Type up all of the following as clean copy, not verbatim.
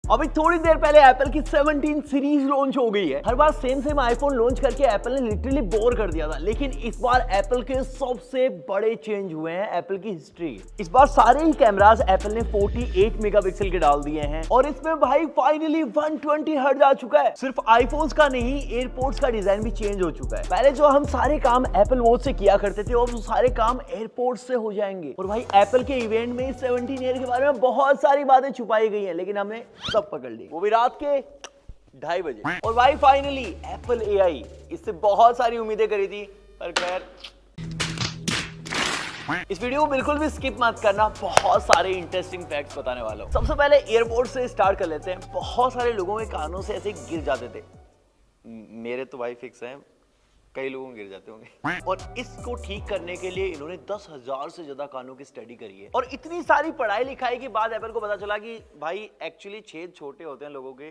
अभी थोड़ी देर पहले एप्पल की 17 सीरीज लॉन्च हो गई है। हर बार सेम आईफोन लॉन्च करके एप्पल ने लिटरली बोर कर दिया था, लेकिन इस बार एप्पल के सबसे बड़े चेंज हुए हैं एप्पल की हिस्ट्री। इस बार सारे ही कैमरास एप्पल ने 48 मेगापिक्सल के डाल दिए हैं और इसमें भाई फाइनली 120 हर्ट्ज आ चुका है। सिर्फ आईफोन्स का नहीं, एयरपोर्ट्स का डिजाइन भी चेंज हो चुका है। पहले जो हम सारे काम एप्पल वॉच से किया करते थे, अब सारे काम एयरपोर्ट से हो जाएंगे। और भाई एप्पल के इवेंट में 17 ईयर के बारे में बहुत सारी बातें छुपाई गई हैं, लेकिन हमने सब पकड़ ली, वो भी रात के 2:30 बजे। और भाई फाइनली एप्पल एआई, इससे बहुत सारी उम्मीदें करी थी, पर खैर इस वीडियो को बिल्कुल भी स्किप मत करना, बहुत सारे इंटरेस्टिंग फैक्ट्स बताने वाला हूं। सबसे पहले एयरपोर्ट से स्टार्ट कर लेते हैं। बहुत सारे लोगों के कानों से ऐसे गिर जाते थे, मेरे तो भाई फिक्स है, कई लोगों गिर जाते होंगे। और इसको ठीक करने के लिए इन्होंने 10,000 से ज्यादा कानों की स्टडी करी है। और इतनी सारी पढ़ाई लिखाई के बाद एप्पल को पता चला कि भाई एक्चुअली छेद छोटे होते हैं लोगों के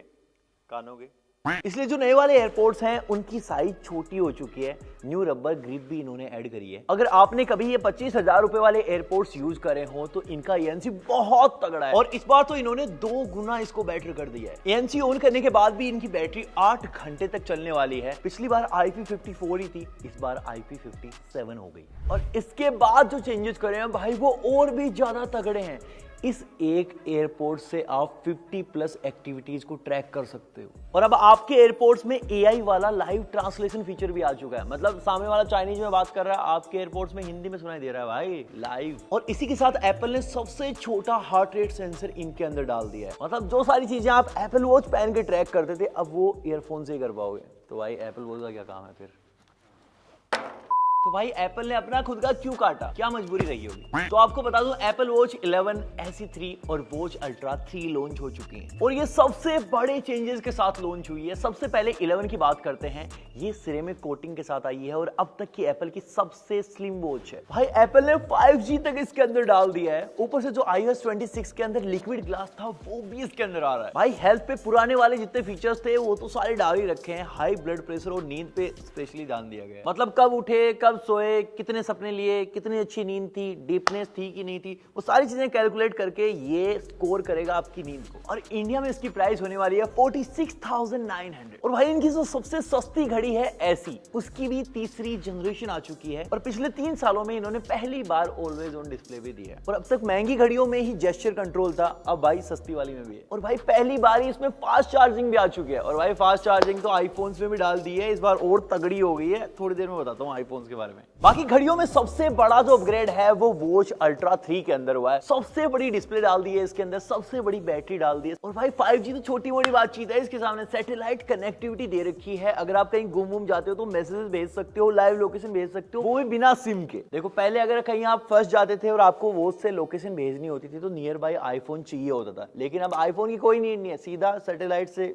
कानों के, इसलिए जो नए वाले एयरपोर्ट्स हैं उनकी साइज छोटी हो चुकी है। न्यू रबर ग्रिप भी इन्होंने ऐड करी है। अगर आपने कभी ये 25,000 रुपए वाले एयरपोर्ट्स यूज करे हो तो इनका ANC बहुत तगड़ा है, और इस बार तो इन्होंने 2 गुना इसको बेटर कर दिया है। ANC ऑन करने के बाद भी इनकी बैटरी 8 घंटे तक चलने वाली है। पिछली बार IP54 ही थी, इस बार IP57 हो गई। और इसके बाद जो चेंजेस करे हैं भाई वो और भी ज्यादा तगड़े हैं। इस एक एयरपोर्ट से आप 50+ एक्टिविटीज को ट्रैक कर सकते हो। और अब आपके एयरपोर्ट्स में AI वाला लाइव ट्रांसलेशन फीचर भी आ चुका है। मतलब सामने वाला चाइनीज में बात कर रहा है, आपके एयरपोर्ट्स में हिंदी में सुनाई दे रहा है भाई लाइव। और इसी के साथ एप्पल ने सबसे छोटा हार्ट रेट सेंसर इनके अंदर डाल दिया है। मतलब जो सारी चीजें आप एप्पल वॉच पहन के ट्रैक करते थे, अब वो ईयरफोन से ही कर पाओगे। तो भाई एप्पल वॉच का क्या काम है फिर? तो भाई एप्पल ने अपना खुद का क्यों काटा, क्या मजबूरी रही होगी? तो आपको बता दूं, एप्पल वॉच 11 SE3 और वॉच अल्ट्रा 3 लॉन्च हो चुकी हैं और ये सबसे बड़े चेंजेस के साथ लॉन्च हुई है। सबसे पहले 11 की बात करते हैं। ये सिरेमिक कोटिंग के साथ आई है और अब तक की एप्पल की सबसे स्लिम वॉच है। भाई एप्पल ने 5G तक इसके अंदर डाल दिया है। ऊपर से जो iOS 26 के अंदर लिक्विड ग्लास था वो भी इसके अंदर आ रहा है। भाई हेल्थ पे पुराने वाले जितने फीचर्स थे वो तो सारे डाल ही रखे हैं। हाई ब्लड प्रेशर और नींद पे स्पेशली ध्यान दिया गया है। मतलब कब उठे, कब सोए, कितने सपने लिए, कितनी अच्छी नींद थी, डीपनेस थी कि नहीं थी, वो सारी चीजें कैलकुलेट करके ये स्कोर करेगा आपकी नींद को। और इंडिया में इसकी प्राइस होने वाली है 46,900। और भाई इनकी जो सबसे सस्ती घड़ी है ऐसी, उसकी भी 3री जनरेशन आ चुकी है। और पिछले 3 सालों में इन्होंने पहली बार ऑलवेज ऑन डिस्प्ले भी दिया है। और अब तक महंगी घड़ियों में ही जेस्चर कंट्रोल था, अब भाई सस्ती वाली में भी है। और भाई पहली बार ही इसमें फास्ट चार्जिंग भी आ चुकी है। और भाई फास्ट चार्जिंग तो आईफोन्स में भी डाल दी है, इस बार और तगड़ी हो गई है। थोड़ी देर में बताता हूँ आईफोन्स के बारे में। बाकी घड़ियों में सबसे बड़ा जो अपग्रेड है वो वॉच अल्ट्रा 3 के अंदर हुआ है। सबसे बड़ी डिस्प्ले डाल दी है इसके अंदर, सबसे बड़ी बैटरी डाल दी है। और भाई 5G तो छोटी मोटी बातचीत है, इसके सामने सैटेलाइट कनेक्टिविटी दे रखी है। अगर आप कहीं गुम जाते हो तो मैसेज भेज सकते हो, लाइव लोकेशन भेज सकते हो, वो भी बिना सिम के। देखो पहले अगर कहीं आप फंस जाते थे और आपको वॉच से लोकेशन भेजनी होती थी तो नियर बाय आईफोन चाहिए होता था, लेकिन अब आईफोन की कोई नीड नहीं है, सीधा सैटेलाइट से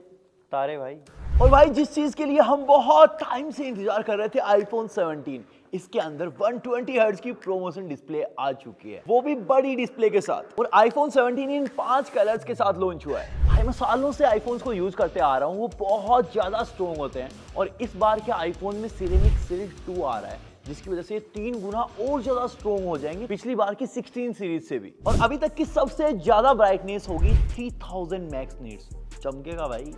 तारे भाई। और भाई जिस चीज के लिए हम बहुत टाइम से इंतजार कर रहे थे, आईफोन 17, इसके अंदर 120 हर्ट्ज की प्रोमोशन डिस्प्ले आ चुकी है, वो भी बड़ी डिस्प्ले के साथ। और आईफोन 17 इन 5 कलर्स के साथ लॉन्च हुआ है। भाई मैं सालों से आईफोन्स को यूज करते आ रहा हूँ, वो बहुत ज्यादा स्ट्रॉन्ग होते हैं। और इस बार के आईफोन में सिरेमिक सिल्क 2 आ रहा है, जिसकी वजह से 3 गुना और ज्यादा स्ट्रॉन्ग हो जाएंगे पिछली बार की 16 सीरीज से भी। और अभी तक की सबसे ज्यादा ब्राइटनेस होगी 3000 मैक्स नीट्स, चमकेगा भाई।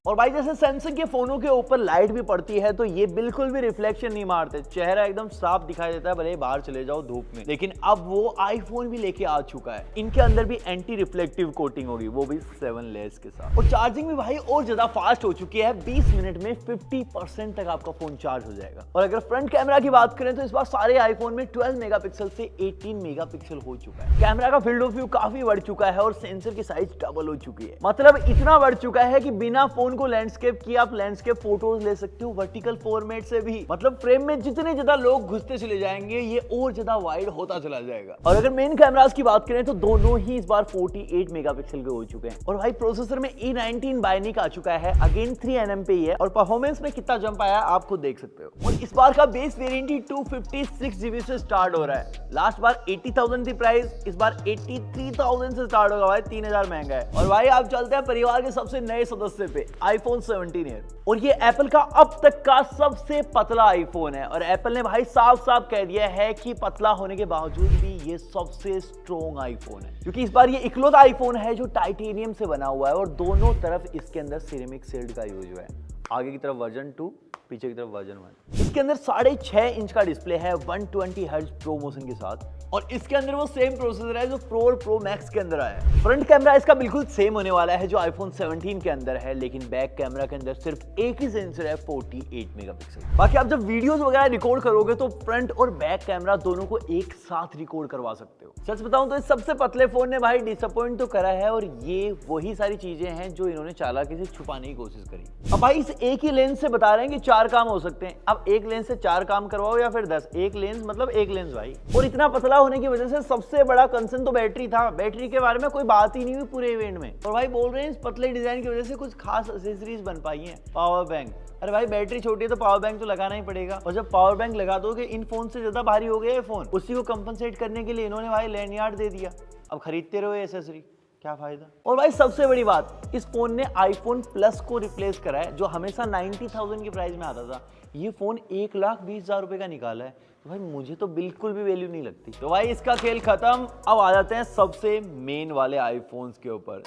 और भाई जैसे सैमसंग के फोनों के ऊपर लाइट भी पड़ती है तो ये बिल्कुल भी रिफ्लेक्शन नहीं मारते, चेहरा एकदम साफ दिखाई देता है भले बाहर चले जाओ धूप में। लेकिन अब वो आईफोन भी लेके आ चुका है, इनके अंदर भी एंटी रिफ्लेक्टिव कोटिंग होगी, वो भी 7 लेयर्स के साथ। और चार्जिंग भी भाई और ज्यादा फास्ट हो चुकी है, 20 मिनट में 50% तक आपका फोन चार्ज हो जाएगा। और अगर फ्रंट कैमरा की बात करें तो इस बार सारे आईफोन में 12 मेगापिक्सल से 18 मेगापिक्सल हो चुका है। कैमरा का फील्ड ऑफ व्यू काफी बढ़ चुका है और सेंसर की साइज डबल हो चुकी है। मतलब इतना बढ़ चुका है कि बिना फोन को लैंडस्केप की आप लैंडस्केप फोटोज ले सकते हो वर्टिकल फॉर्मेट से भी। मतलब फ्रेम में जितने ज्यादा लोग घुसते चले जाएंगे ये और ज्यादा वाइड होता चला जाएगा। और अगर मेन कैमरास की बात करें तो दोनों ही इस बार 48 मेगापिक्सल के हो चुके हैं। और भाई प्रोसेसर में E19 बायोनिक आ चुका है, अगेन 3nm पे ही है। और परफॉर्मेंस में कितना जंप आया आप खुद देख सकते हो। और इस बार का बेस वेरिएंट ही 256 GB से स्टार्ट हो रहा है। लास्ट बार 80,000 थी प्राइस, इस बार 83,000 से स्टार्ट होगा भाई, 3,000 महंगा है। और भाई आप चलते हैं परिवार के सबसे नए सदस्य पे, iPhone 17 है और ये एप्पल का अब तक का सबसे पतला आईफोन है और एप्पल ने भाई साफ साफ कह दिया है कि पतला होने के बावजूद भी ये सबसे स्ट्रॉन्ग आईफोन है, क्योंकि इस बार ये इकलौता आईफोन है जो टाइटेनियम से बना हुआ है और दोनों तरफ इसके अंदर सिरेमिक शील्ड का यूज हुआ है। आगे की तरफ वर्जन 2, पीछे की तरफ वर्जन 1। इसके अंदर 6.5 इंच का डिस्प्ले है 120 हर्ट्ज प्रो मोशन के साथ और इसके अंदर वो सेम प्रोसेसर है जो प्रो और प्रो मैक्स के अंदर आया है। फ्रंट कैमरा इसका बिल्कुल सेम होने वाला है जो आईफोन 17 के अंदर है, लेकिन बैक कैमरा के अंदर सिर्फ एक ही सेंसर है 48 मेगापिक्सल। बाकी आप जब वीडियोस वगैरह रिकॉर्ड करोगे तो फ्रंट और बैक कैमरा दोनों को एक साथ रिकॉर्ड करवा सकते हो। सच बताऊं तो इस सबसे पतले फोन ने भाई डिसअपॉइंट तो करा है और ये वही सारी चीजें हैं जो इन्होंने चालाकी से छुपाने की कोशिश करी। अब भाई इस एक ही लेंस से बता रहे हैं कि 4 काम हो सकते हैं। अब एक लेंस से 4 काम करवाओ या फिर 10, एक लेंस मतलब एक लेंस भाई। और इतना पतला होने की वजह से सबसे बड़ा कंसर्न तो बैटरी था। बैटरी के बारे में कोई बात ही नहीं हुई पूरे इवेंट में। और भाई बोल रहे हैं इस पतले डिजाइन की वजह से कुछ खास एक्सेसरीज बन पाई हैं। पावर बैंक, अरे भाई बैटरी छोटी है तो पावर बैंक तो लगाना ही पड़ेगा और जब पावर बैंक लगा दोगे इन फोन से ज्यादा भारी हो गया फोन, उसी को कंपनसेट करने के लिए इन्होंने भाई लैंडयार्ड दे दिया। अब खरीदते रहो एक्सेसरी, क्या फायदा। और भाई सबसे बड़ी बात, इस फोन ने आईफोन प्लस को रिप्लेस करा है जो हमेशा 90,000 के प्राइस में आता था। ये फोन 1,20,000 रुपए का निकाला है। तो भाई मुझे तो बिल्कुल भी वैल्यू नहीं लगती। तो भाई इसका खेल खत्म। अब आ जाते हैं सबसे मेन वाले आईफोन्स के ऊपर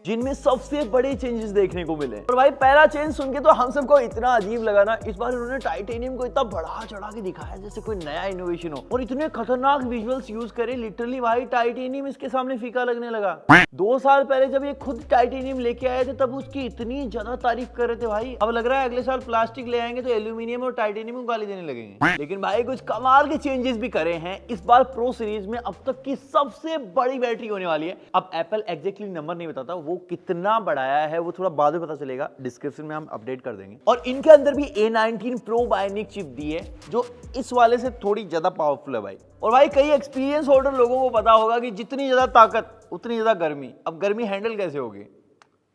जिनमें सबसे बड़े चेंजेस देखने को मिले। और भाई पहला चेंज सुन के तो हम सबको इतना अजीब लगा ना, इस बार इन्होंने टाइटेनियम को इतना बढ़ा चढ़ा के दिखाया जैसे कोई नया इनोवेशन हो और इतने खतरनाक विजुअल्स यूज करे। लिटरली भाई टाइटेनियम इसके सामने फीका लगने लगा। 2 साल पहले जब ये खुद टाइटेनियम लेके आए थे तब उसकी इतनी ज्यादा तारीफ कर रहे थे भाई। अब लग रहा है अगले साल प्लास्टिक ले आएंगे तो एल्यूमिनियम और टाइटेनियम को गाली देने लगेंगे। लेकिन भाई कुछ कमाल के चेंजेस भी करे हैं। इस बार प्रो सीरीज में अब तक की सबसे बड़ी बैटरी होने वाली है। अब एप्पल एग्जैक्टली नंबर नहीं बताता वो कितना बढ़ाया है, वो थोड़ा बाद में पता चलेगा, डिस्क्रिप्शन में हम अपडेट कर देंगे। और इनके अंदर भी A19 प्रो बायोनिक चिप दी है जो इस वाले से थोड़ी ज्यादा पावरफुल है भाई। और भाई कई एक्सपीरियंस होल्डर लोगों को पता होगा कि जितनी ज्यादा ताकत उतनी ज्यादा गर्मी। अब गर्मी हैंडल कैसे होगी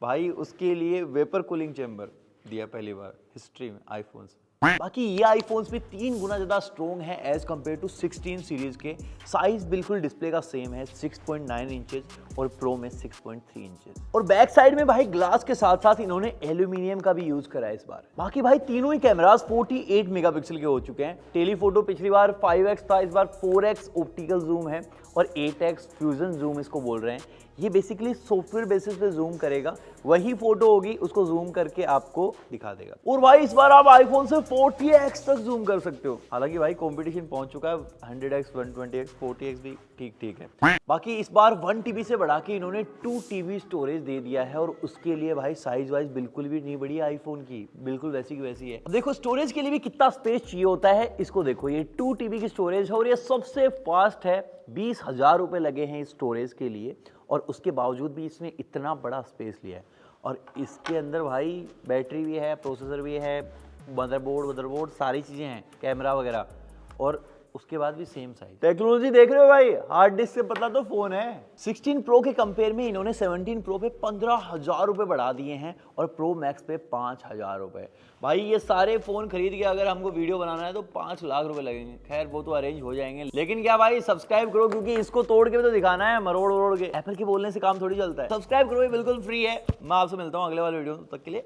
भाई, उसके लिए वेपर कूलिंग चेंबर दिया पहली बार हिस्ट्री में आईफोन से। बाकी ये आईफोन्स भी 3 गुना ज्यादा स्ट्रॉन्ग है एज कंपेयर टू 16 सीरीज के। साइज बिल्कुल डिस्प्ले का सेम है 6.9 इंचेस और प्रो में 6.3 इंचेस। और बैक साइड में भाई ग्लास के साथ साथ इन्होंने एल्यूमिनियम का भी यूज करा है इस बार। बाकी भाई तीनों ही कैमरास 48 मेगापिक्सल के हो चुके हैं। टेलीफोटो पिछली बार 5x था, इस बार 4x ऑप्टिकल जूम है और 8x फ्यूजन जूम इसको बोल रहे हैं। ये बेसिकली सॉफ्टवेयर बेसिस पे जूम करेगा, वही फोटो होगी उसको जूम करके आपको दिखा देगा। और भाई इस बार आप आईफोन से 40x तक जूम कर सकते हो। हालांकि भाई कंपटीशन पहुंच चुका है 100x 120x 40x भी ठीक है। बाकी इस बार 1 TB से बढ़ा के इन्होंने 2 TB स्टोरेज दे दिया है और उसके लिए भाई साइज वाइज बिल्कुल भी नहीं बढ़ी आईफोन की, बिल्कुल वैसी की वैसी है। अब देखो स्टोरेज के लिए भी कितना स्पेस चाहिए होता है, इसको देखो ये 2 TB की स्टोरेज है और ये सबसे फास्ट है। 20,000 रुपए लगे हैं इस स्टोरेज के लिए और उसके बावजूद भी इसने इतना बड़ा स्पेस लिया है। और इसके अंदर भाई बैटरी भी है, प्रोसेसर भी है, मदरबोर्ड सारी चीजें हैं, कैमरा वगैरह, और उसके बाद भी सेम साइज। टेक्नोलॉजी देख रहे हो भाई, हार्ड डिस्क से पतला तो फोन है। 16 प्रो के कंपेयर में इन्होंने 17 प्रो पे 15,000 रुपए बढ़ा दिए हैं और प्रो मैक्स पे 5,000 रुपए। भाई ये सारे फोन खरीद के अगर हमको वीडियो बनाना है तो 5 लाख रुपए लगेंगे। खैर वो तो अरेंज हो जाएंगे, लेकिन क्या भाई सब्सक्राइब करो क्योंकि इसको तोड़ के भी तो दिखाना है, मरोड़ के। एप्पल के बोलने से काम थोड़ी चलता है। सब्सक्राइब करो, बिल्कुल फ्री है। मैं आपसे मिलता हूँ अगले वाले वीडियो, तब तक के लिए